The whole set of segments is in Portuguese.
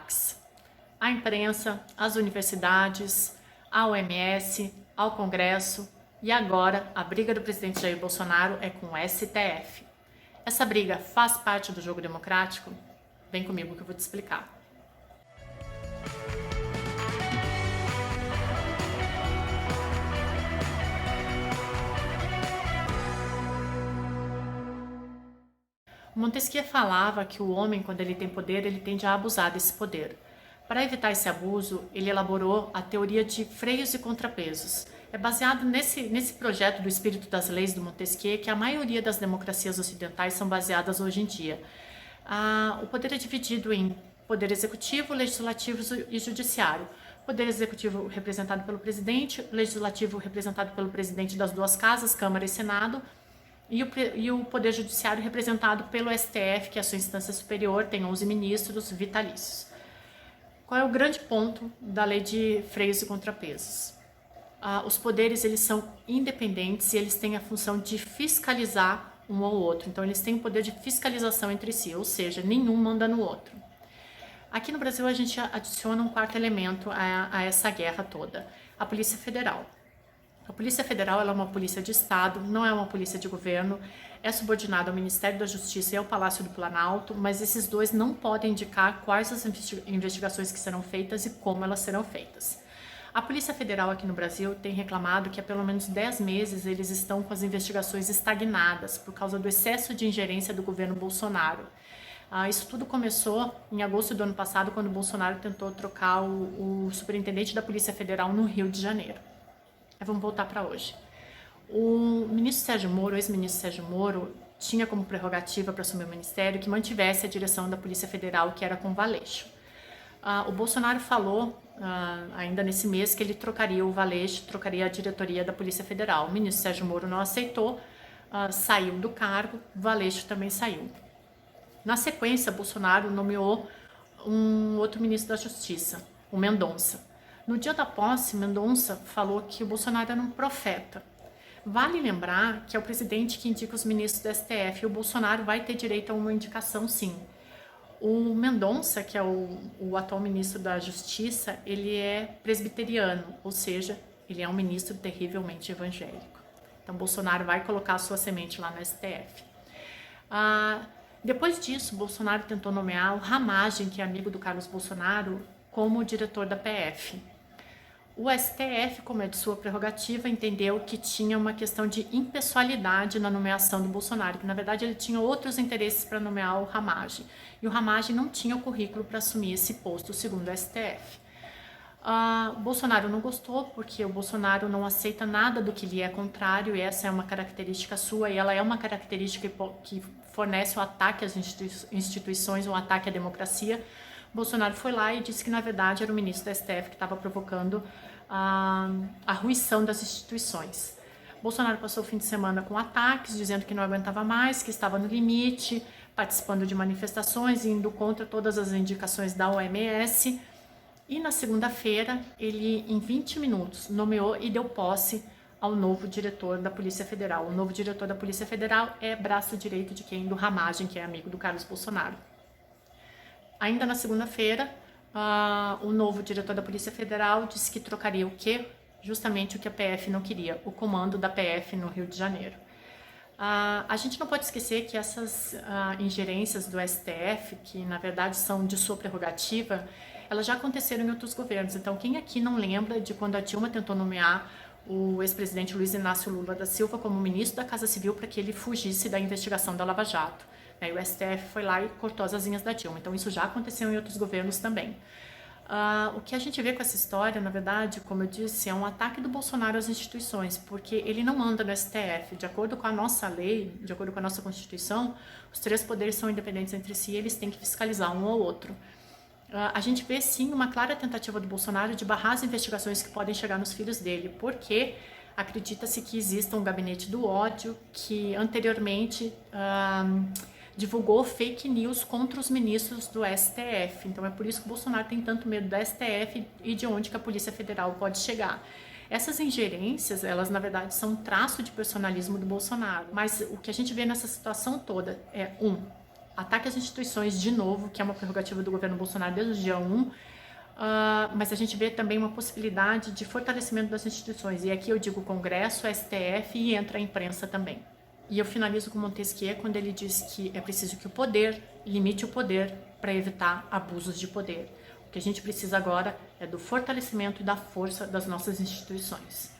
ataques à imprensa, às universidades, à OMS, ao Congresso e agora a briga do presidente Jair Bolsonaro é com o STF. Essa briga faz parte do jogo democrático? Vem comigo que eu vou te explicar. Montesquieu falava que o homem, quando ele tem poder, ele tende a abusar desse poder. Para evitar esse abuso, ele elaborou a teoria de freios e contrapesos. É baseado nesse projeto do espírito das leis do Montesquieu que a maioria das democracias ocidentais são baseadas hoje em dia. O poder é dividido em poder executivo, legislativo e judiciário. Poder executivo representado pelo presidente, legislativo representado pelo presidente das duas casas, Câmara e Senado, e o Poder Judiciário representado pelo STF, que é a sua instância superior, tem 11 ministros vitalícios. Qual é o grande ponto da lei de freios e contrapesos? Os poderes eles são independentes e eles têm a função de fiscalizar um ao outro. Então, eles têm o poder de fiscalização entre si, ou seja, nenhum manda no outro. Aqui no Brasil, a gente adiciona um quarto elemento a essa guerra toda, a Polícia Federal. A Polícia Federal ela é uma polícia de Estado, não é uma polícia de governo, é subordinada ao Ministério da Justiça e ao Palácio do Planalto, mas esses dois não podem indicar quais as investigações que serão feitas e como elas serão feitas. A Polícia Federal aqui no Brasil tem reclamado que há pelo menos 10 meses eles estão com as investigações estagnadas por causa do excesso de ingerência do governo Bolsonaro. Isso tudo começou em agosto do ano passado, quando o Bolsonaro tentou trocar o superintendente da Polícia Federal no Rio de Janeiro. Vamos voltar para hoje. O ministro Sérgio Moro, o ex-ministro Sérgio Moro, tinha como prerrogativa para assumir o ministério que mantivesse a direção da Polícia Federal, que era com Valeixo. O Bolsonaro falou, ainda nesse mês, que ele trocaria o Valeixo, trocaria a diretoria da Polícia Federal. O ministro Sérgio Moro não aceitou, saiu do cargo, Valeixo também saiu. Na sequência, Bolsonaro nomeou um outro ministro da Justiça, o Mendonça. No dia da posse, Mendonça falou que o Bolsonaro era um profeta. Vale lembrar que é o presidente que indica os ministros do STF e o Bolsonaro vai ter direito a uma indicação, sim. O Mendonça, que é o atual ministro da Justiça, ele é presbiteriano, ou seja, ele é um ministro terrivelmente evangélico. Então, Bolsonaro vai colocar a sua semente lá no STF. Depois disso, Bolsonaro tentou nomear o Ramagem, que é amigo do Carlos Bolsonaro, como diretor da PF. O STF, como é de sua prerrogativa, entendeu que tinha uma questão de impessoalidade na nomeação do Bolsonaro, que na verdade ele tinha outros interesses para nomear o Ramagem. E o Ramagem não tinha o currículo para assumir esse posto, segundo o STF. Bolsonaro não gostou, porque o Bolsonaro não aceita nada do que lhe é contrário, e essa é uma característica sua, e ela é uma característica que fornece o ataque às instituições, um ataque à democracia. Bolsonaro foi lá e disse que, na verdade, era o ministro da STF que estava provocando a ruição das instituições. Bolsonaro passou o fim de semana com ataques, dizendo que não aguentava mais, que estava no limite, participando de manifestações, indo contra todas as indicações da OMS. E na segunda-feira, ele, em 20 minutos, nomeou e deu posse ao novo diretor da Polícia Federal. O novo diretor da Polícia Federal é braço direito de quem? Do Ramagem, que é amigo do Carlos Bolsonaro. Ainda na segunda-feira, o novo diretor da Polícia Federal disse que trocaria o quê? Justamente o que a PF não queria, o comando da PF no Rio de Janeiro. A gente não pode esquecer que essas ingerências do STF, que na verdade são de sua prerrogativa, elas já aconteceram em outros governos. Então, quem aqui não lembra de quando a Dilma tentou nomear o ex-presidente Luiz Inácio Lula da Silva como ministro da Casa Civil para que ele fugisse da investigação da Lava Jato? E o STF foi lá e cortou as asinhas da Dilma. Então, isso já aconteceu em outros governos também. O que a gente vê com essa história, na verdade, como eu disse, é um ataque do Bolsonaro às instituições, porque ele não manda no STF. De acordo com a nossa lei, de acordo com a nossa Constituição, os três poderes são independentes entre si e eles têm que fiscalizar um ao outro. A gente vê, sim, uma clara tentativa do Bolsonaro de barrar as investigações que podem chegar nos filhos dele, porque acredita-se que exista um gabinete do ódio que anteriormente divulgou fake news contra os ministros do STF. Então é por isso que o Bolsonaro tem tanto medo do STF e de onde que a Polícia Federal pode chegar. Essas ingerências, elas na verdade são um traço de personalismo do Bolsonaro. Mas o que a gente vê nessa situação toda é, ataque às instituições de novo, que é uma prerrogativa do governo Bolsonaro desde o dia 1, mas a gente vê também uma possibilidade de fortalecimento das instituições. E aqui eu digo Congresso, STF e entra a imprensa também. E eu finalizo com Montesquieu quando ele diz que é preciso que o poder limite o poder para evitar abusos de poder. O que a gente precisa agora é do fortalecimento e da força das nossas instituições.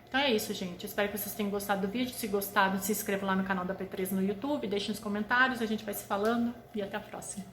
Então é isso, gente. Espero que vocês tenham gostado do vídeo. Se gostaram, se inscreva lá no canal da P3 no YouTube, deixem nos comentários, a gente vai se falando e até a próxima.